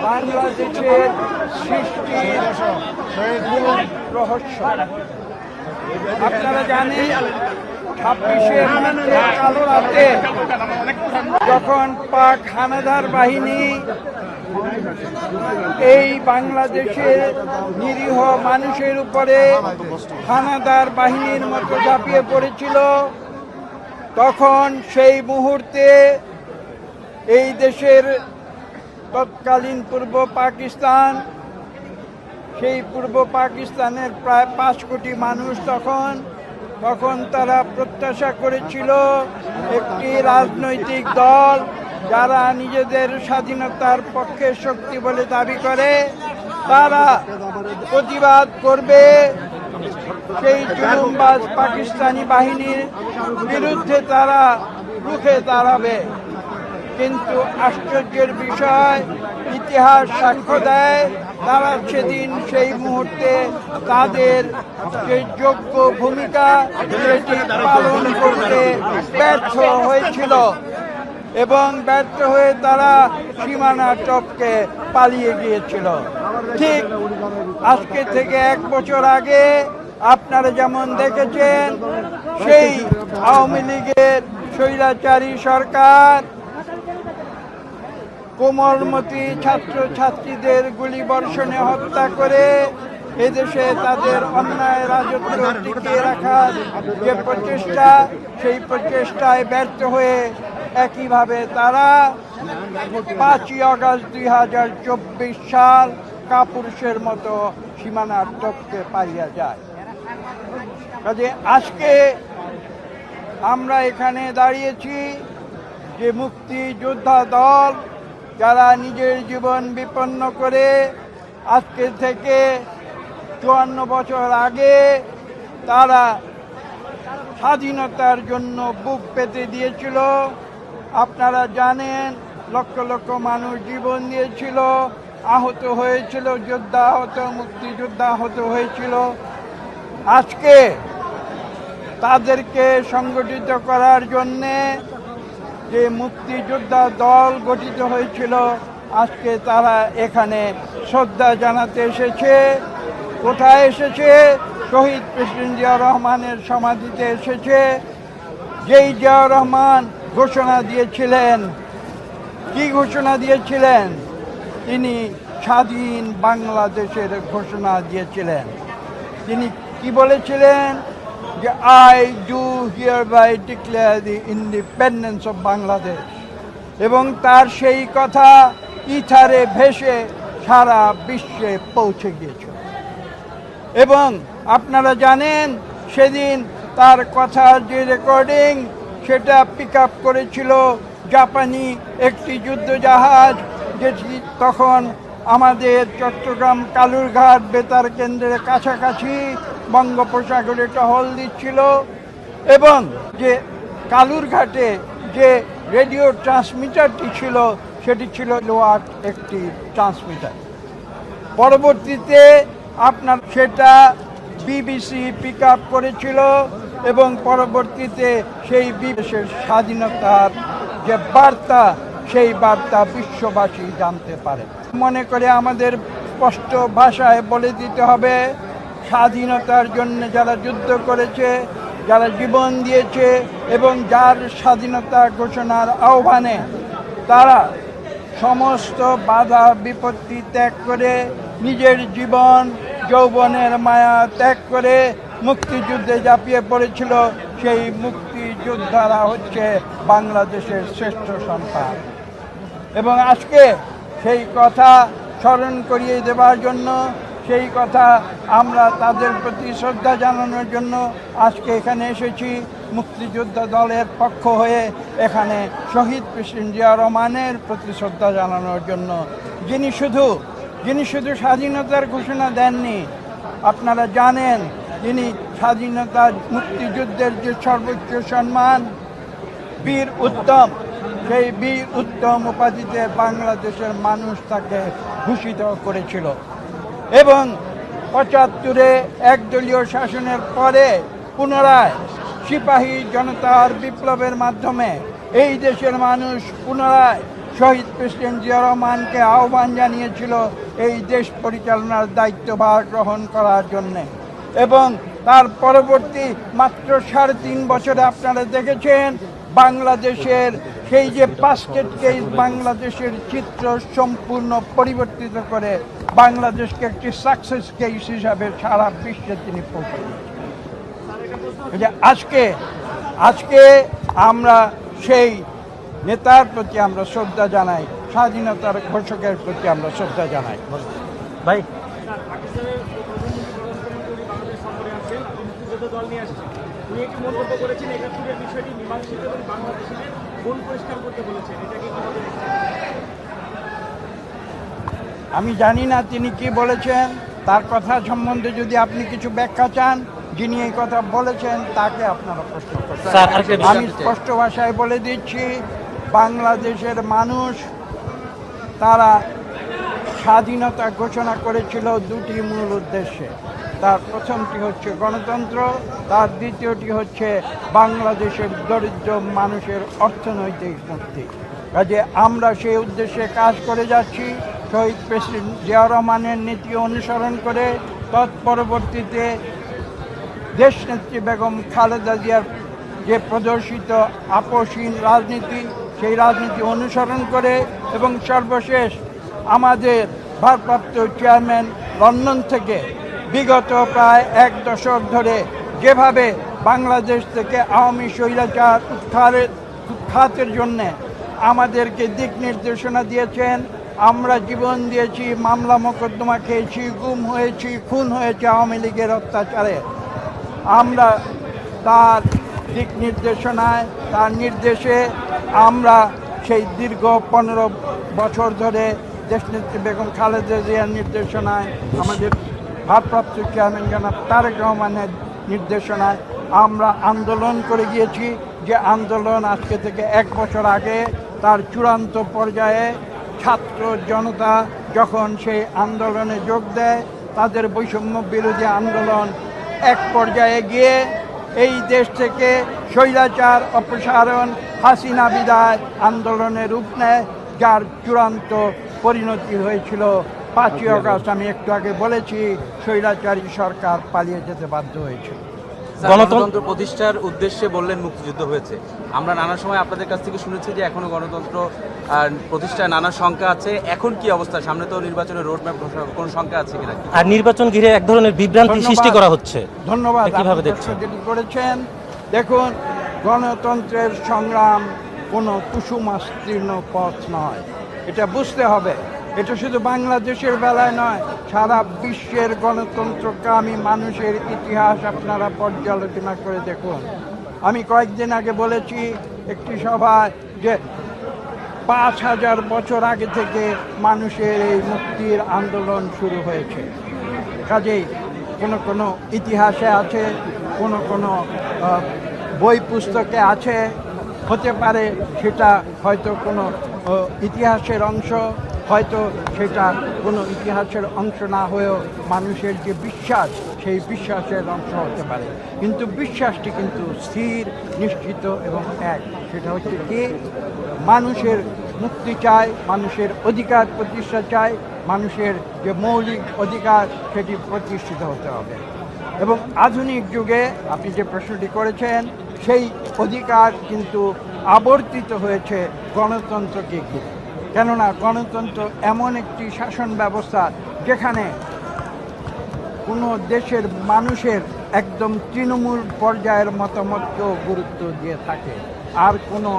বাংলাদেশের সৃষ্টির রহস্য। আপনারা জানেন 26শে মার্চের কালো রাতে যখন পাক হানাদার বাহিনী এই বাংলাদেশের নিরীহ মানুষের উপরে হানাদার বাহিনীর মতো ঝাঁপিয়ে পড়েছিল, তখন সেই মুহূর্তে এই দেশের তৎকালীন পূর্ব পাকিস্তান, সেই পূর্ব পাকিস্তানের প্রায় 5 কোটি মানুষ তখন তারা প্রত্যাশা করেছিল একটি রাজনৈতিক দল যারা নিজেদের স্বাধীনতার পক্ষে শক্তি বলে দাবি করে, তারা প্রতিবাদ করবে, সেই জুলুমবাজ পাকিস্তানি বাহিনীর বিরুদ্ধে তারা রুখে দাঁড়াবে। কিন্তু আশ্চর্যের বিষয়, ইতিহাস সাক্ষ্য দেয় তারা সেদিন সেই মুহূর্তে তাদের যে যোগ্য ভূমিকা সেটি পালন করতে ব্যর্থ হয়েছিল এবং ব্যর্থ হয়ে তারা সীমানা টপকে পালিয়ে গিয়েছিল। ঠিক আজকে থেকে 1 বছর আগে আপনারা যেমন দেখেছেন, সেই আওয়ামী লীগের স্বৈরাচারী সরকার কোমলমতি ছাত্রছাত্রীদের গুলিবর্ষণে হত্যা করে এদেশে তাদের অন্যায় রাজত্ব টিকিয়ে রাখার যে প্রচেষ্টা, সেই প্রচেষ্টায় ব্যর্থ হয়ে একইভাবে তারা 5ই আগস্ট 2024 সাল কাপুরুষের মতো সীমানা টপকে পালিয়ে যায়। কাজে আজকে আমরা এখানে দাঁড়িয়েছি যে মুক্তিযোদ্ধা দল যারা নিজের জীবন বিপন্ন করে আজকে থেকে 54 বছর আগে তারা স্বাধীনতার জন্য বুক পেতে দিয়েছিল। আপনারা জানেন লক্ষ লক্ষ মানুষ জীবন দিয়েছিল, আহত হয়েছিল, যোদ্ধা আহত, মুক্তিযোদ্ধা আহত হয়েছিল। আজকে তাদেরকে সংগঠিত করার জন্যে যে মুক্তিযোদ্ধা দল গঠিত হয়েছিল, আজকে তারা এখানে শ্রদ্ধা জানাতে এসেছে। কোথায় এসেছে? শহীদ প্রেসিডেন্ট জিয়াউর রহমানের সমাধিতে এসেছে। যেই জিয়াউর রহমান ঘোষণা দিয়েছিলেন, কি ঘোষণা দিয়েছিলেন? তিনি স্বাধীন বাংলাদেশের ঘোষণা দিয়েছিলেন। তিনি কি বলেছিলেন? যে I do hereby declare the independence of Bangladesh. এবং তার সেই কথা ইথারে ভেসে সারা বিশ্বে পৌঁছে গিয়েছিল। এবং আপনারা জানেন সেদিন তার কথার যে রেকর্ডিং, সেটা পিক আপ করেছিল জাপানি একটি যুদ্ধজাহাজ, যেটি তখন আমাদের চট্টগ্রাম কালুরঘাট বেতার কেন্দ্রের কাছাকাছি বঙ্গোপসাগরে টহল দিচ্ছিল। এবং যে কালুরঘাটে যে রেডিও ট্রান্সমিটারটি ছিল, সেটি ছিল লোয়াট একটি ট্রান্সমিটার। পরবর্তীতে আপনার সেটা বিবিসি পিক আপ করেছিল এবং পরবর্তীতে সেই বিদেশের স্বাধীনতার যে বার্তা, সেই বার্তা বিশ্ববাসী জানতে পারে। মনে করে আমাদের স্পষ্ট ভাষায় বলে দিতে হবে, স্বাধীনতার জন্য যারা যুদ্ধ করেছে, যারা জীবন দিয়েছে এবং যার স্বাধীনতা ঘোষণার আহ্বানে তারা সমস্ত বাধা বিপত্তি ত্যাগ করে নিজের জীবন যৌবনের মায়া ত্যাগ করে মুক্তিযুদ্ধে ঝাঁপিয়ে পড়েছিল, সেই মুক্তিযোদ্ধারা হচ্ছে বাংলাদেশের শ্রেষ্ঠ সন্তান। এবং আজকে সেই কথা স্মরণ করিয়ে দেওয়ার জন্য, সেই কথা আমরা তাদের প্রতি শ্রদ্ধা জানানোর জন্য আজকে এখানে এসেছি। মুক্তিযোদ্ধা দলের পক্ষ হয়ে এখানে শহীদ প্রেসিডেন্ট জিয়াউর রহমানের প্রতি শ্রদ্ধা জানানোর জন্য, যিনি শুধু স্বাধীনতার ঘোষণা দেননি, আপনারা জানেন তিনি স্বাধীনতার মুক্তিযুদ্ধের যে সর্বোচ্চ সম্মান বীর উত্তম, সেই বীর উত্তম উপাধিতে বাংলাদেশের মানুষ তাকে ভূষিত করেছিল। এবং 75-এ একদলীয় শাসনের পরে পুনরায় সিপাহী জনতার বিপ্লবের মাধ্যমে এই দেশের মানুষ পুনরায় শহীদ প্রেসিডেন্ট জিয়া রহমানকে আহ্বান জানিয়েছিল এই দেশ পরিচালনার দায়িত্বভার গ্রহণ করার জন্যে। এবং তার পরবর্তী মাত্র 3.5 বছরে আপনারা দেখেছেন বাংলাদেশের সেই যে বাস্কেট কেস, বাংলাদেশের চিত্র সম্পূর্ণ পরিবর্তিত করে বাংলাদেশকে একটি সাকসেস কেস হিসাবে সারা বিশ্বে তিনি পৌঁছে দিয়েছেন। আজকে আমরা সেই নেতার প্রতি আমরা শ্রদ্ধা জানাই, স্বাধীনতার ঘোষকের প্রতি আমরা শ্রদ্ধা জানাই। ভাই আমি জানি না তিনি কি বলেছেন, তার কথা সম্বন্ধে যদি আপনি কিছু ব্যাখ্যা চান, যিনি এই কথা বলেছেন তাকে আপনারা প্রশ্ন করছেন। আমি স্পষ্ট ভাষায় বলে দিচ্ছি, বাংলাদেশের মানুষ তারা স্বাধীনতা ঘোষণা করেছিল দুটি মূল উদ্দেশ্যে। তার প্রথমটি হচ্ছে গণতন্ত্র, তার দ্বিতীয়টি হচ্ছে বাংলাদেশের দরিদ্র মানুষের অর্থনৈতিক মুক্তি। কাজে আমরা সেই উদ্দেশ্যে কাজ করে যাচ্ছি শহীদ প্রেসিডেন্ট জিয়া রহমানের নীতি অনুসরণ করে। তৎপরবর্তীতে দেশনেত্রী বেগম খালেদা জিয়ার যে প্রদর্শিত আপোষহীন রাজনীতি, সেই রাজনীতি অনুসরণ করে এবং সর্বশেষ আমাদের ভারপ্রাপ্ত চেয়ারম্যান লন্ডন থেকে বিগত প্রায় 1 দশক ধরে যেভাবে বাংলাদেশ থেকে আওয়ামী স্বৈরাচার উৎখাতের জন্যে আমাদেরকে দিক নির্দেশনা দিয়েছেন। আমরা জীবন দিয়েছি, মামলা মোকদ্দমা খেয়েছি, গুম হয়েছি, খুন হয়েছে আওয়ামী লীগের অত্যাচারে। আমরা তার দিক নির্দেশনায়, তার নির্দেশে আমরা সেই দীর্ঘ 15 বছর ধরে দেশনেত্রী বেগম খালেদা জিয়ার নির্দেশনায়, আমাদের ভারপ্রাপ্ত চেয়ারম্যান জনাব তারেক রহমানের নির্দেশনায় আমরা আন্দোলন করে গিয়েছি। যে আন্দোলন আজকে থেকে 1 বছর আগে তার চূড়ান্ত পর্যায়ে ছাত্র জনতা যখন সেই আন্দোলনে যোগ দেয়, তাদের বৈষম্য বিরোধী আন্দোলন এক পর্যায়ে গিয়ে এই দেশ থেকে স্বৈরাচার অপসারণ, হাসিনা বিদায় আন্দোলনের রূপ নেয়, যার চূড়ান্ত পরিণতি হয়েছিল 5ই আগস্ট। আমি একটু আগে বলেছি, স্বৈরাচারী সরকার পালিয়ে যেতে বাধ্য হয়েছিল। গণতন্ত্র প্রতিষ্ঠার উদ্দেশ্যে বললেন মুক্তিযুদ্ধ হয়েছে। আমরা নানা সময় আপনাদের কাছ থেকে শুনেছি যে এখনো গণতন্ত্র প্রতিষ্ঠায় নানা শঙ্কা আছে। এখন কি অবস্থা? সামনে তো নির্বাচনের রোডম্যাপ ঘোষণা, কোন শঙ্কা আছে কিনা? আর নির্বাচন ঘিরে এক ধরনের বিভ্রান্তি সৃষ্টি করা হচ্ছে। ধন্যবাদ। কিভাবে দেখছেন? যেটি করেছেন, দেখুন, গণতন্ত্রের সংগ্রাম কোনো কুসুমাস্তীর্ণ পথ নয়, এটা বুঝতে হবে। এটা শুধু বাংলাদেশের বেলায় নয়, সারা বিশ্বের গণতন্ত্রকামী মানুষের ইতিহাস আপনারা পর্যালোচনা করে দেখুন। আমি কয়েকদিন আগে বলেছি একটি সভায় যে 5000 বছর আগে থেকে মানুষের এই মুক্তির আন্দোলন শুরু হয়েছে। কাজেই কোনো ইতিহাসে আছে, কোনো বই পুস্তকে আছে, হতে পারে সেটা হয়তো কোনো ইতিহাসের অংশ, হয়তো সেটা কোনো ইতিহাসের অংশ না হয়েও মানুষের যে বিশ্বাস, সেই বিশ্বাসের অংশ হতে পারে। কিন্তু বিশ্বাসটি কিন্তু স্থির, নিশ্চিত এবং এক। সেটা হচ্ছে কি, মানুষের মুক্তি চায়, মানুষের অধিকার প্রতিষ্ঠা চায়, মানুষের যে মৌলিক অধিকার সেটি প্রতিষ্ঠিত হতে হবে। এবং আধুনিক যুগে আপনি যে প্রশ্নটি করেছেন, সেই অধিকার কিন্তু আবর্তিত হয়েছে গণতন্ত্রকে ঘিরে। কেননা গণতন্ত্র এমন একটি শাসন ব্যবস্থা যেখানে কোনো দেশের মানুষের একদম তৃণমূল পর্যায়ের মতামতকেও গুরুত্ব দিয়ে থাকে। আর কোনো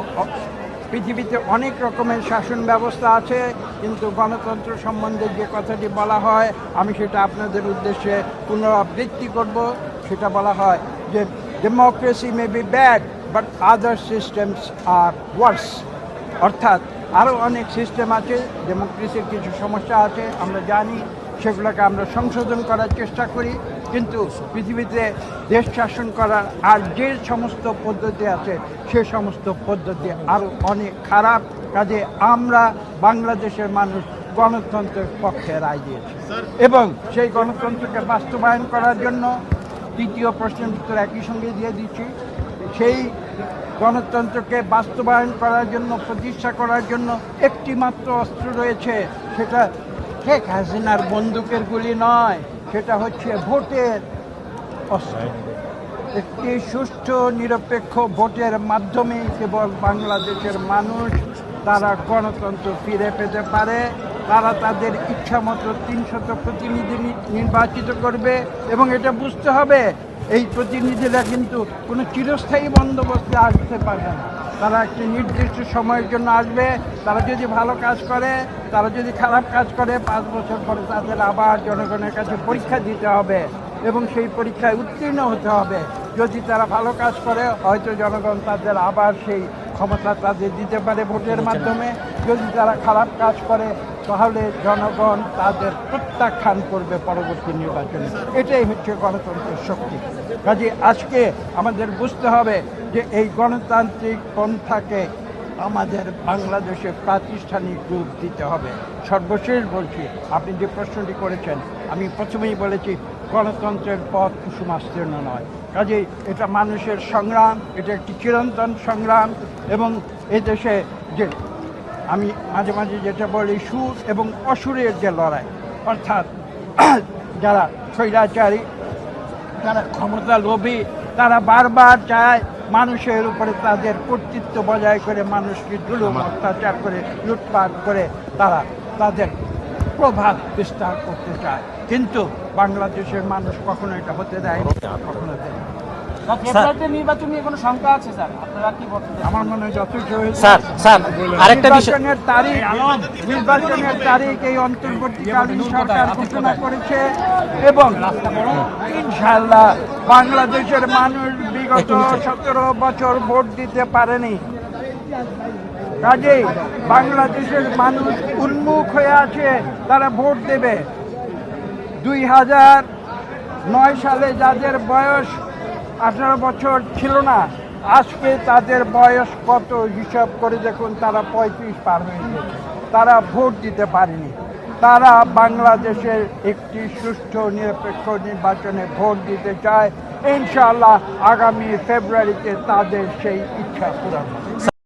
পৃথিবীতে অনেক রকমের শাসন ব্যবস্থা আছে, কিন্তু গণতন্ত্র সম্বন্ধে যে কথাটি বলা হয়, আমি সেটা আপনাদের উদ্দেশ্যে পুনরাবৃত্তি করব। সেটা বলা হয় যে democracy may be bad but other systems are worse. অর্থাৎ আরও অনেক সিস্টেম আছে, ডেমোক্রেসির কিছু সমস্যা আছে, আমরা জানি, সেগুলোকে আমরা সংশোধন করার চেষ্টা করি। কিন্তু পৃথিবীতে দেশ শাসন করার আর যে সমস্ত পদ্ধতি আছে, সে সমস্ত পদ্ধতি আরও অনেক খারাপ। কাজে আমরা বাংলাদেশের মানুষ গণতন্ত্রের পক্ষে রায় দিয়েছি এবং সেই গণতন্ত্রকে বাস্তবায়ন করার জন্য দ্বিতীয় প্রশ্নের উত্তর একই সঙ্গে দিয়ে দিচ্ছি। সেই গণতন্ত্রকে বাস্তবায়ন করার জন্য, প্রতিষ্ঠা করার জন্য একটি মাত্র অস্ত্র রয়েছে, সেটা শেখ হাসিনার বন্দুকের গুলি নয়, সেটা হচ্ছে ভোটের অস্ত্র। একটি সুষ্ঠু নিরপেক্ষ ভোটের মাধ্যমেই কেবল বাংলাদেশের মানুষ তারা গণতন্ত্র ফিরে পেতে পারে। তারা তাদের ইচ্ছামতো 300 প্রতিনিধি নির্বাচিত করবে, এবং এটা বুঝতে হবে এই প্রতিনিধিরা কিন্তু কোনো চিরস্থায়ী বন্দোবস্তে আসতে পারবে না। তারা একটি নির্দিষ্ট সময়ের জন্য আসবে। তারা যদি ভালো কাজ করে, তারা যদি খারাপ কাজ করে, 5 বছর পরে তাদের আবার জনগণের কাছে পরীক্ষা দিতে হবে এবং সেই পরীক্ষায় উত্তীর্ণ হতে হবে। যদি তারা ভালো কাজ করে, হয়তো জনগণ তাদের আবার সেই ক্ষমতা তাদের দিতে পারে ভোটের মাধ্যমে। যদি তারা খারাপ কাজ করে, তাহলে জনগণ তাদের প্রত্যাখ্যান করবে পরবর্তী নির্বাচনে। এটাই হচ্ছে গণতন্ত্রের শক্তি। কাজে আজকে আমাদের বুঝতে হবে যে এই গণতান্ত্রিক পন্থাকে আমাদের বাংলাদেশে প্রাতিষ্ঠানিক রূপ দিতে হবে। সর্বশেষ বলছি, আপনি যে প্রশ্নটি করেছেন, আমি প্রথমেই বলেছি গণতন্ত্রের পথ কুসুমাস্তীর্ণ নয়। কাজেই এটা মানুষের সংগ্রাম, এটা একটি চিরন্তন সংগ্রাম। এবং এই দেশে যে আমি মাঝে মাঝে যেটা বলি, সুর এবং অসুরের যে লড়াই, অর্থাৎ যারা স্বৈরাচারী, যারা ক্ষমতা লোভী, তারা বারবার চায় মানুষের উপরে তাদের কর্তৃত্ব বজায় করে, মানুষকে জুলুম অত্যাচার করে, লুটপাট করে তারা তাদের প্রভাব বিস্তার করতে চায়। কিন্তু বাংলাদেশের মানুষ কখনো এটা হতে দেয় না, কখনো দেয় না। নির্বাচন নিয়ে কোনো শঙ্কা আছে স্যার? আপনারা কি বলছেন? আমার মনে হয় যথেষ্ট হয়েছে। স্যার আরেকটা বিষয়, নির্বাচনের তারিখ এই অন্তর্বর্তীকালীন সরকার ঘোষণা করেছে, এবং ইনশাআল্লাহ বাংলাদেশের মানুষ বিগত 17 বছর ভোট দিতে পারেনি। কাজেই বাংলাদেশের মানুষ উন্মুখ হয়ে আছে, তারা ভোট দেবে। 2009 সালে যাদের বয়স 18 বছর ছিল না, আজকে তাদের বয়স কত হিসাব করে দেখুন, তারা 35 পার হয়ে গেছে। তারা ভোট দিতে পারেনি। তারা বাংলাদেশের একটি সুষ্ঠু নিরপেক্ষ নির্বাচনে ভোট দিতে চায়। ইনশাআল্লাহ আগামী ফেব্রুয়ারিতে তাদের সেই ইচ্ছা পূরণ হবে।